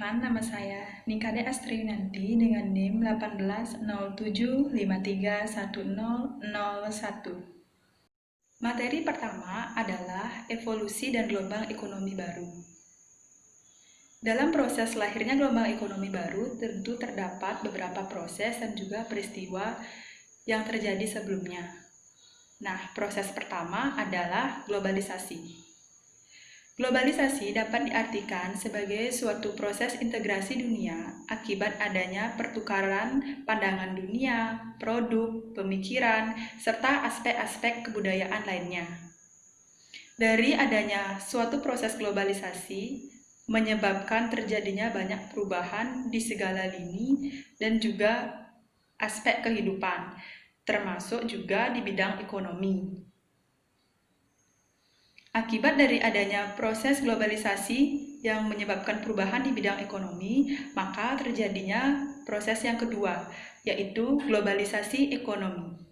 Perkenalkan, nama saya Nikade Astri Yunanti dengan NIM 1807531001. Materi pertama adalah evolusi dan gelombang ekonomi baru. Dalam proses lahirnya gelombang ekonomi baru, tentu terdapat beberapa proses dan juga peristiwa yang terjadi sebelumnya. Nah, proses pertama adalah globalisasi. Globalisasi dapat diartikan sebagai suatu proses integrasi dunia akibat adanya pertukaran pandangan dunia, produk, pemikiran, serta aspek-aspek kebudayaan lainnya. Dari adanya suatu proses globalisasi, menyebabkan terjadinya banyak perubahan di segala lini dan juga aspek kehidupan, termasuk juga di bidang ekonomi. Akibat dari adanya proses globalisasi yang menyebabkan perubahan di bidang ekonomi, maka terjadinya proses yang kedua, yaitu globalisasi ekonomi.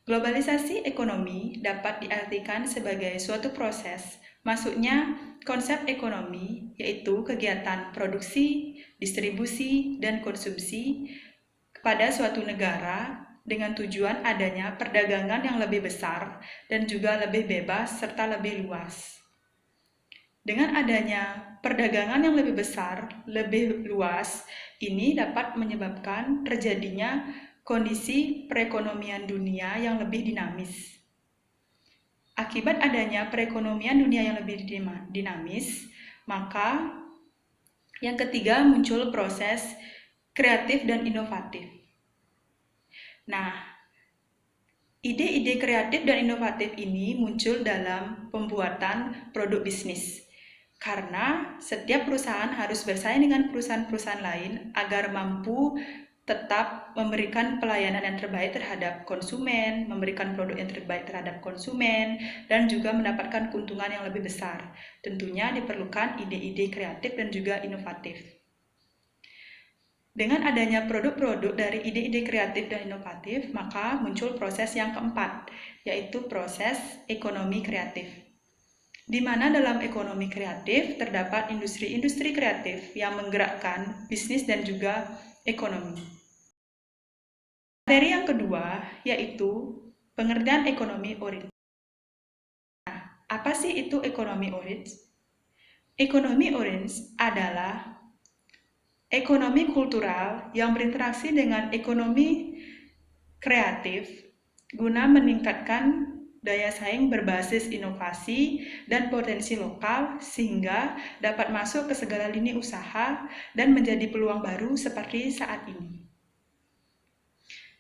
Globalisasi ekonomi dapat diartikan sebagai suatu proses masuknya konsep ekonomi, yaitu kegiatan produksi, distribusi, dan konsumsi kepada suatu negara dengan tujuan adanya perdagangan yang lebih besar dan juga lebih bebas serta lebih luas. Dengan adanya perdagangan yang lebih besar, lebih luas, ini dapat menyebabkan terjadinya kondisi perekonomian dunia yang lebih dinamis. Akibat adanya perekonomian dunia yang lebih dinamis, maka yang ketiga muncul proses kreatif dan inovatif. Nah, ide-ide kreatif dan inovatif ini muncul dalam pembuatan produk bisnis. Karena setiap perusahaan harus bersaing dengan perusahaan-perusahaan lain agar mampu tetap memberikan pelayanan yang terbaik terhadap konsumen, memberikan produk yang terbaik terhadap konsumen, dan juga mendapatkan keuntungan yang lebih besar. Tentunya diperlukan ide-ide kreatif dan juga inovatif. Dengan adanya produk-produk dari ide-ide kreatif dan inovatif, maka muncul proses yang keempat, yaitu proses ekonomi kreatif. Di mana dalam ekonomi kreatif terdapat industri-industri kreatif yang menggerakkan bisnis dan juga ekonomi. Materi yang kedua, yaitu pengertian ekonomi orange. Nah, apa sih itu ekonomi orange? Ekonomi orange adalah ekonomi kultural yang berinteraksi dengan ekonomi kreatif guna meningkatkan daya saing berbasis inovasi dan potensi lokal sehingga dapat masuk ke segala lini usaha dan menjadi peluang baru seperti saat ini.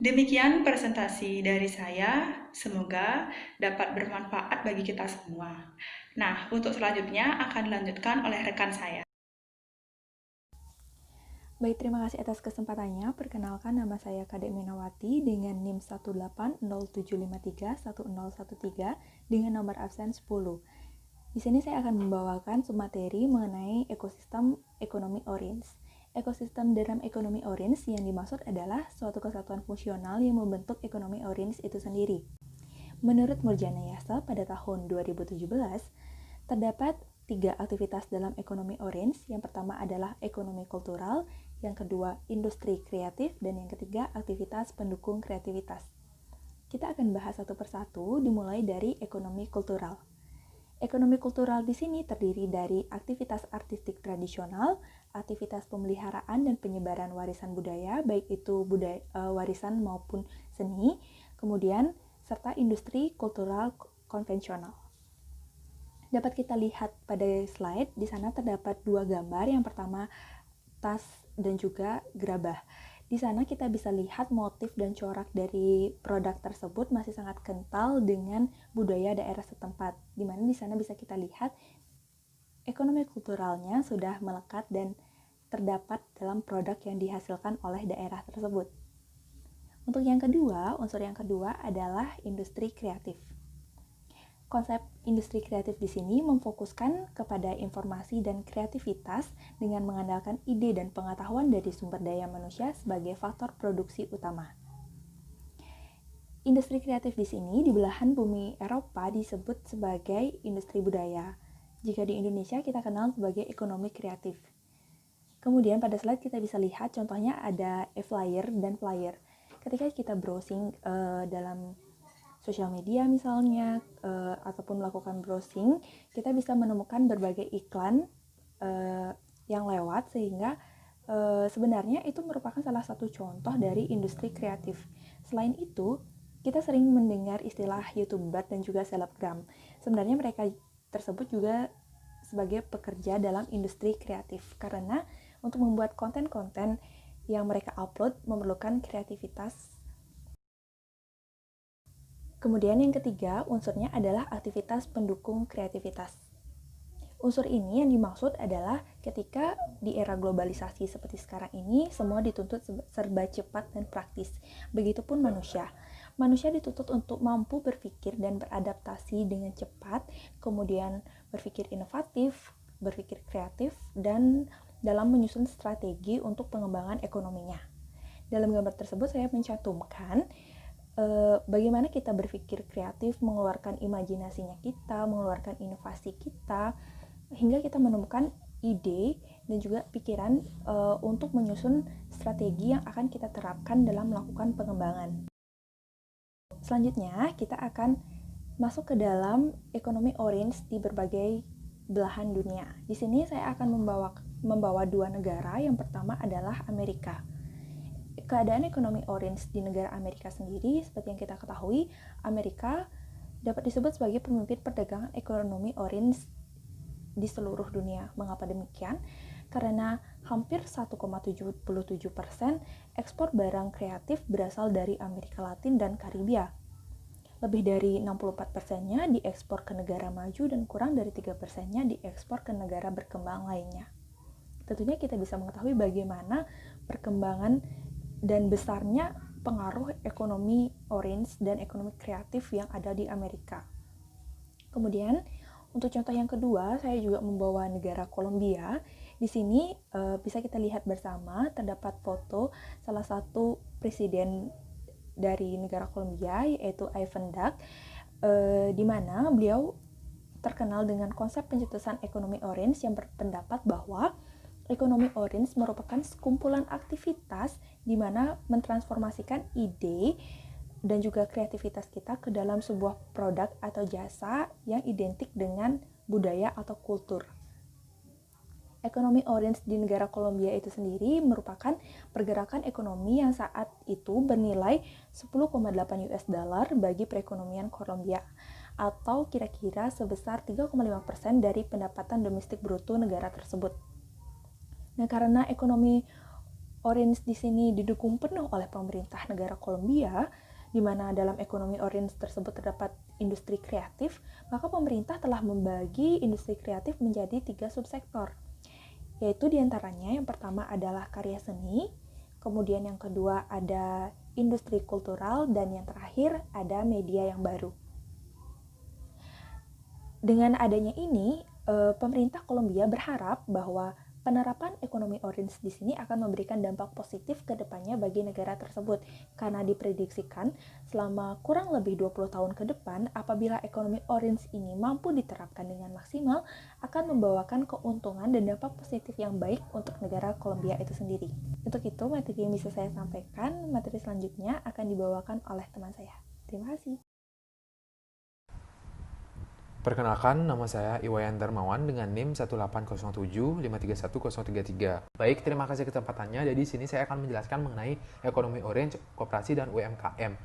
Demikian presentasi dari saya, semoga dapat bermanfaat bagi kita semua. Nah, untuk selanjutnya akan dilanjutkan oleh rekan saya. Baik, terima kasih atas kesempatannya. Perkenalkan, nama saya Kadek Minawati dengan NIM 1807531013 dengan nomor absen 10. Di sini saya akan membawakan submateri mengenai ekosistem ekonomi orange. Ekosistem dalam ekonomi orange yang dimaksud adalah suatu kesatuan fungsional yang membentuk ekonomi orange itu sendiri. Menurut Murjana Yasa pada tahun 2017, terdapat 3 aktivitas dalam ekonomi orange. Yang pertama adalah ekonomi kultural, yang kedua industri kreatif, dan yang ketiga aktivitas pendukung kreativitas. Kita akan bahas satu persatu, dimulai dari ekonomi kultural. Ekonomi kultural di sini terdiri dari aktivitas artistik tradisional, aktivitas pemeliharaan dan penyebaran warisan budaya, baik itu warisan maupun seni, kemudian serta industri kultural konvensional. Dapat kita lihat pada slide, di sana terdapat 2 gambar. Yang pertama tas dan juga gerabah. Di sana kita bisa lihat motif dan corak dari produk tersebut masih sangat kental dengan budaya daerah setempat. Di mana di sana bisa kita lihat ekonomi kulturalnya sudah melekat dan terdapat dalam produk yang dihasilkan oleh daerah tersebut. Untuk yang kedua, unsur yang kedua adalah industri kreatif. Konsep industri kreatif di sini memfokuskan kepada informasi dan kreativitas dengan mengandalkan ide dan pengetahuan dari sumber daya manusia sebagai faktor produksi utama. Industri kreatif di sini di belahan bumi Eropa disebut sebagai industri budaya. Jika di Indonesia kita kenal sebagai ekonomi kreatif. Kemudian pada slide kita bisa lihat contohnya ada e-flyer dan flyer. Ketika kita browsing dalam sosial media misalnya, ataupun melakukan browsing, kita bisa menemukan berbagai iklan yang lewat, sehingga sebenarnya itu merupakan salah satu contoh dari industri kreatif. Selain itu, kita sering mendengar istilah YouTuber dan juga selebgram. Sebenarnya mereka tersebut juga sebagai pekerja dalam industri kreatif, karena untuk membuat konten-konten yang mereka upload memerlukan kreativitas. Kemudian yang ketiga, unsurnya adalah aktivitas pendukung kreativitas. Unsur ini yang dimaksud adalah ketika di era globalisasi seperti sekarang ini, semua dituntut serba cepat dan praktis. Begitupun manusia. Manusia dituntut untuk mampu berpikir dan beradaptasi dengan cepat, kemudian berpikir inovatif, berpikir kreatif, dan dalam menyusun strategi untuk pengembangan ekonominya. Dalam gambar tersebut saya mencantumkan bagaimana kita berpikir kreatif, mengeluarkan imajinasinya kita, mengeluarkan inovasi kita, hingga kita menemukan ide dan juga pikiran untuk menyusun strategi yang akan kita terapkan dalam melakukan pengembangan. Selanjutnya, kita akan masuk ke dalam ekonomi orange di berbagai belahan dunia. Di sini saya akan membawa dua negara. Yang pertama adalah Amerika. Keadaan ekonomi orange di negara Amerika sendiri, seperti yang kita ketahui, Amerika dapat disebut sebagai pemimpin perdagangan ekonomi orange di seluruh dunia. Mengapa demikian? Karena hampir 1,77% ekspor barang kreatif berasal dari Amerika Latin dan Karibia. Lebih dari 64%-nya diekspor ke negara maju dan kurang dari 3%-nya diekspor ke negara berkembang lainnya. Tentunya kita bisa mengetahui bagaimana perkembangan dan besarnya pengaruh ekonomi orange dan ekonomi kreatif yang ada di Amerika. Kemudian, untuk contoh yang kedua, saya juga membawa negara Kolombia. Di sini bisa kita lihat bersama, terdapat foto salah satu presiden dari negara Kolombia, yaitu Ivan Duque, di mana beliau terkenal dengan konsep pencetusan ekonomi orange yang berpendapat bahwa ekonomi orange merupakan sekumpulan aktivitas di mana mentransformasikan ide dan juga kreativitas kita ke dalam sebuah produk atau jasa yang identik dengan budaya atau kultur. Ekonomi orange di negara Kolombia itu sendiri merupakan pergerakan ekonomi yang saat itu bernilai 10,8 US dollar bagi perekonomian Kolombia, atau kira-kira sebesar 3,5% dari pendapatan domestik bruto negara tersebut. Nah, karena ekonomi orange di sini didukung penuh oleh pemerintah negara Kolombia, di mana dalam ekonomi orange tersebut terdapat industri kreatif, maka pemerintah telah membagi industri kreatif menjadi 3 subsektor, yaitu diantaranya yang pertama adalah karya seni, kemudian yang kedua ada industri kultural, dan yang terakhir ada media yang baru. Dengan adanya ini, pemerintah Kolombia berharap bahwa penerapan ekonomi orange di sini akan memberikan dampak positif ke depannya bagi negara tersebut, karena diprediksikan selama kurang lebih 20 tahun ke depan, apabila ekonomi orange ini mampu diterapkan dengan maksimal, akan membawakan keuntungan dan dampak positif yang baik untuk negara Kolombia itu sendiri. Untuk itu, materi yang bisa saya sampaikan, materi selanjutnya akan dibawakan oleh teman saya. Terima kasih. Perkenalkan, nama saya Iwayan Darmawan dengan NIM 18075310033. Baik, terima kasih kesempatannya. Jadi sini saya akan menjelaskan mengenai ekonomi orange, koperasi, dan UMKM.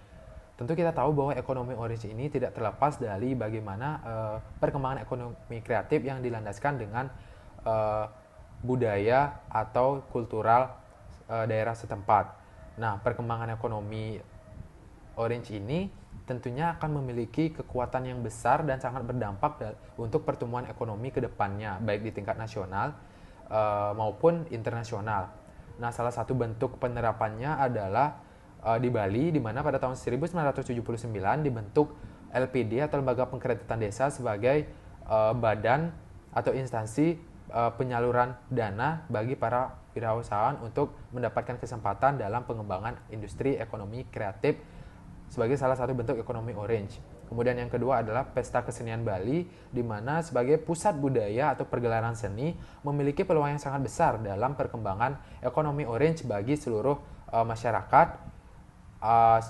Tentu kita tahu bahwa ekonomi orange ini tidak terlepas dari bagaimana perkembangan ekonomi kreatif yang dilandaskan dengan budaya atau kultural daerah setempat. Nah, perkembangan ekonomi orange ini tentunya akan memiliki kekuatan yang besar dan sangat berdampak untuk pertumbuhan ekonomi ke depannya, baik di tingkat nasional maupun internasional. Nah, salah satu bentuk penerapannya adalah di Bali, di mana pada tahun 1979 dibentuk LPD atau Lembaga Pengkreditan Desa sebagai badan atau instansi penyaluran dana bagi para wirausahaan untuk mendapatkan kesempatan dalam pengembangan industri ekonomi kreatif sebagai salah satu bentuk ekonomi orange. Kemudian yang kedua adalah Pesta Kesenian Bali, di mana sebagai pusat budaya atau pergelaran seni memiliki peluang yang sangat besar dalam perkembangan ekonomi orange bagi seluruh masyarakat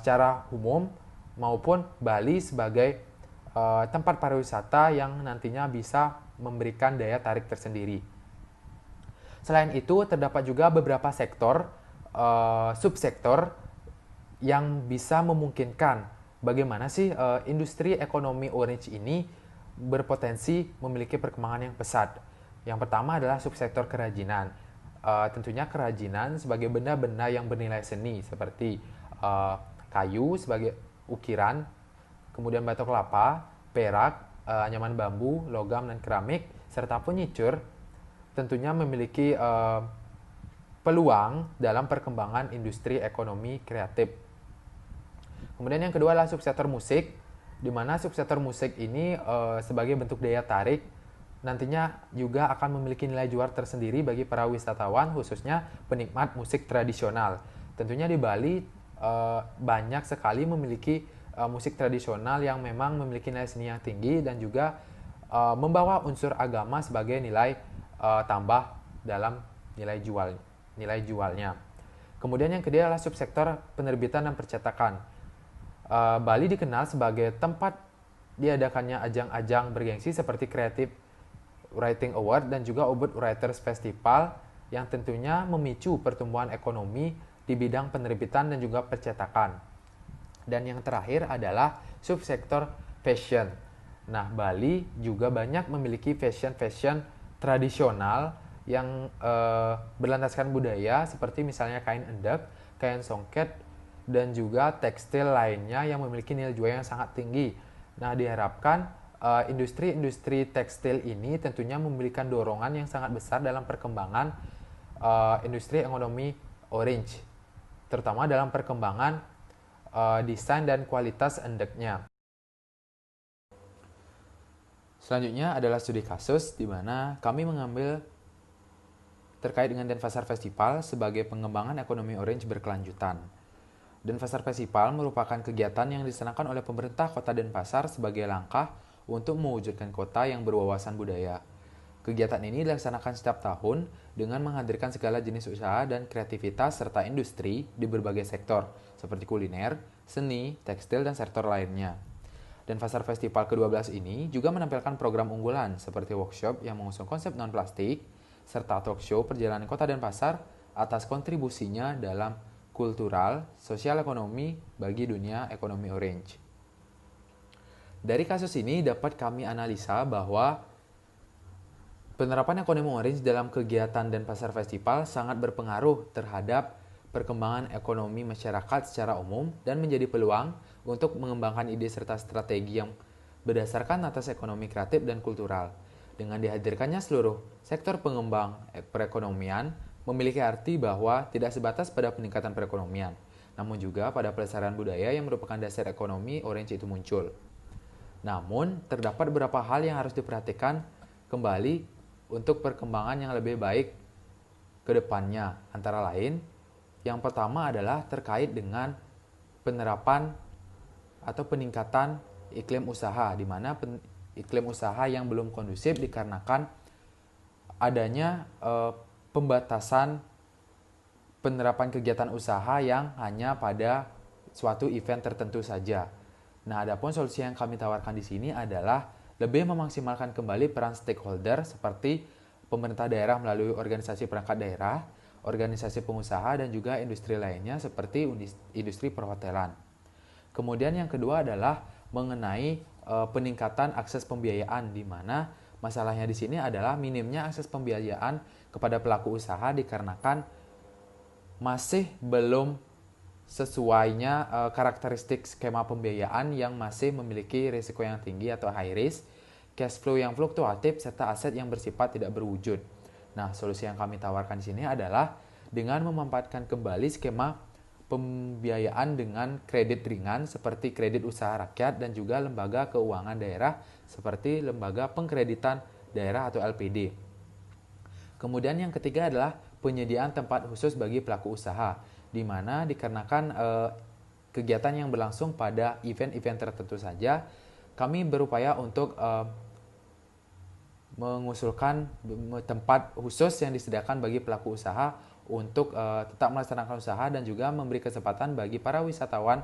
secara umum, maupun Bali sebagai tempat pariwisata yang nantinya bisa memberikan daya tarik tersendiri. Selain itu, terdapat juga beberapa sektor, subsektor yang bisa memungkinkan bagaimana sih industri ekonomi orange ini berpotensi memiliki perkembangan yang pesat. Yang pertama adalah subsektor kerajinan. Tentunya kerajinan sebagai benda-benda yang bernilai seni seperti kayu sebagai ukiran, kemudian batok kelapa, perak, anyaman bambu, logam dan keramik, serta furniture tentunya memiliki peluang dalam perkembangan industri ekonomi kreatif. Kemudian yang kedua adalah subsektor musik, di mana subsektor musik ini sebagai bentuk daya tarik nantinya juga akan memiliki nilai jual tersendiri bagi para wisatawan, khususnya penikmat musik tradisional. Tentunya di Bali banyak sekali memiliki musik tradisional yang memang memiliki nilai seni yang tinggi dan juga membawa unsur agama sebagai nilai tambah dalam nilai jualnya. Kemudian yang kedua adalah subsektor penerbitan dan percetakan. Bali dikenal sebagai tempat diadakannya ajang-ajang bergengsi seperti Creative Writing Award dan juga Ubud Writers Festival yang tentunya memicu pertumbuhan ekonomi di bidang penerbitan dan juga percetakan. Dan yang terakhir adalah subsektor fashion. Nah, Bali juga banyak memiliki fashion tradisional yang berlandaskan budaya seperti misalnya kain endek, kain songket, dan juga tekstil lainnya yang memiliki nilai jual yang sangat tinggi. Nah, diharapkan industri-industri tekstil ini tentunya memberikan dorongan yang sangat besar dalam perkembangan industri ekonomi orange, terutama dalam perkembangan desain dan kualitas endeknya. Selanjutnya adalah studi kasus, di mana kami mengambil terkait dengan Denpasar Festival sebagai pengembangan ekonomi orange berkelanjutan. Denpasar Festival merupakan kegiatan yang dilaksanakan oleh pemerintah Kota Denpasar sebagai langkah untuk mewujudkan kota yang berwawasan budaya. Kegiatan ini dilaksanakan setiap tahun dengan menghadirkan segala jenis usaha dan kreativitas serta industri di berbagai sektor, seperti kuliner, seni, tekstil, dan sektor lainnya. Denpasar Festival ke-12 ini juga menampilkan program unggulan seperti workshop yang mengusung konsep non-plastik, serta talk show perjalanan Kota Denpasar atas kontribusinya dalam kultural, sosial ekonomi bagi dunia ekonomi orange. Dari kasus ini dapat kami analisa bahwa penerapan ekonomi orange dalam kegiatan Denpasar Festival sangat berpengaruh terhadap perkembangan ekonomi masyarakat secara umum dan menjadi peluang untuk mengembangkan ide serta strategi yang berdasarkan atas ekonomi kreatif dan kultural. Dengan dihadirkannya seluruh sektor pengembang perekonomian, memiliki arti bahwa tidak sebatas pada peningkatan perekonomian, namun juga pada pelestarian budaya yang merupakan dasar ekonomi orange itu muncul. Namun, terdapat beberapa hal yang harus diperhatikan kembali untuk perkembangan yang lebih baik ke depannya. Antara lain, yang pertama adalah terkait dengan penerapan atau peningkatan iklim usaha, di mana iklim usaha yang belum kondusif dikarenakan adanya pembatasan penerapan kegiatan usaha yang hanya pada suatu event tertentu saja. Nah, adapun solusi yang kami tawarkan di sini adalah lebih memaksimalkan kembali peran stakeholder seperti pemerintah daerah melalui organisasi perangkat daerah, organisasi pengusaha, dan juga industri lainnya seperti industri perhotelan. Kemudian yang kedua adalah mengenai peningkatan akses pembiayaan, di mana masalahnya di sini adalah minimnya akses pembiayaan kepada pelaku usaha dikarenakan masih belum sesuainya karakteristik skema pembiayaan yang masih memiliki risiko yang tinggi atau high risk, cash flow yang fluktuatif, serta aset yang bersifat tidak berwujud. Nah, solusi yang kami tawarkan di sini adalah dengan memanfaatkan kembali skema pembiayaan dengan kredit ringan seperti kredit usaha rakyat dan juga lembaga keuangan daerah seperti lembaga pengkreditan daerah atau LPD. Kemudian yang ketiga adalah penyediaan tempat khusus bagi pelaku usaha, di mana dikarenakan kegiatan yang berlangsung pada event-event tertentu saja, kami berupaya untuk mengusulkan tempat khusus yang disediakan bagi pelaku usaha untuk tetap melaksanakan usaha dan juga memberi kesempatan bagi para wisatawan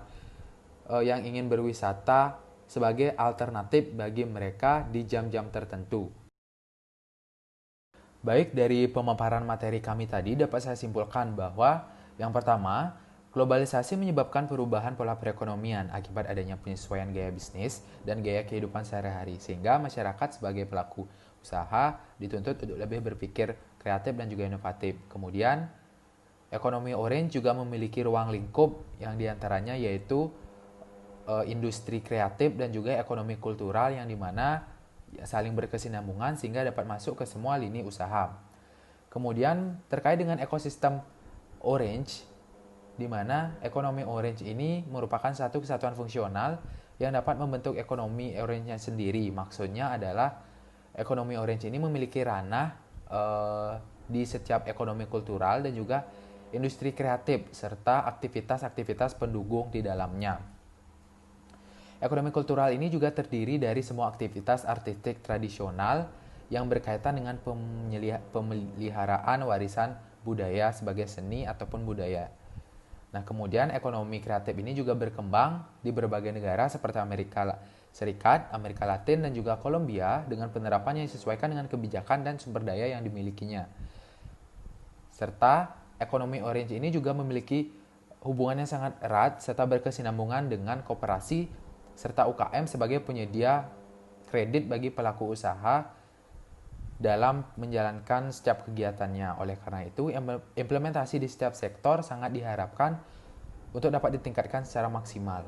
yang ingin berwisata sebagai alternatif bagi mereka di jam-jam tertentu. Baik, dari pemaparan materi kami tadi dapat saya simpulkan bahwa yang pertama, globalisasi menyebabkan perubahan pola perekonomian akibat adanya penyesuaian gaya bisnis dan gaya kehidupan sehari-hari, sehingga masyarakat sebagai pelaku usaha dituntut untuk lebih berpikir kreatif dan juga inovatif. Kemudian, ekonomi orange juga memiliki ruang lingkup yang diantaranya yaitu industri kreatif dan juga ekonomi kultural yang dimana saling berkesinambungan sehingga dapat masuk ke semua lini usaha. Kemudian terkait dengan ekosistem orange, di mana ekonomi orange ini merupakan satu kesatuan fungsional yang dapat membentuk ekonomi orange-nya sendiri. Maksudnya adalah ekonomi orange ini memiliki ranah di setiap ekonomi kultural dan juga industri kreatif serta aktivitas-aktivitas pendukung di dalamnya. Ekonomi kultural ini juga terdiri dari semua aktivitas artistik tradisional yang berkaitan dengan pemeliharaan warisan budaya sebagai seni ataupun budaya. Nah, kemudian ekonomi kreatif ini juga berkembang di berbagai negara seperti Amerika Serikat, Amerika Latin, dan juga Kolombia dengan penerapan yang disesuaikan dengan kebijakan dan sumber daya yang dimilikinya. Serta ekonomi orange ini juga memiliki hubungan yang sangat erat serta berkesinambungan dengan koperasi serta UKM sebagai penyedia kredit bagi pelaku usaha dalam menjalankan setiap kegiatannya. Oleh karena itu, implementasi di setiap sektor sangat diharapkan untuk dapat ditingkatkan secara maksimal.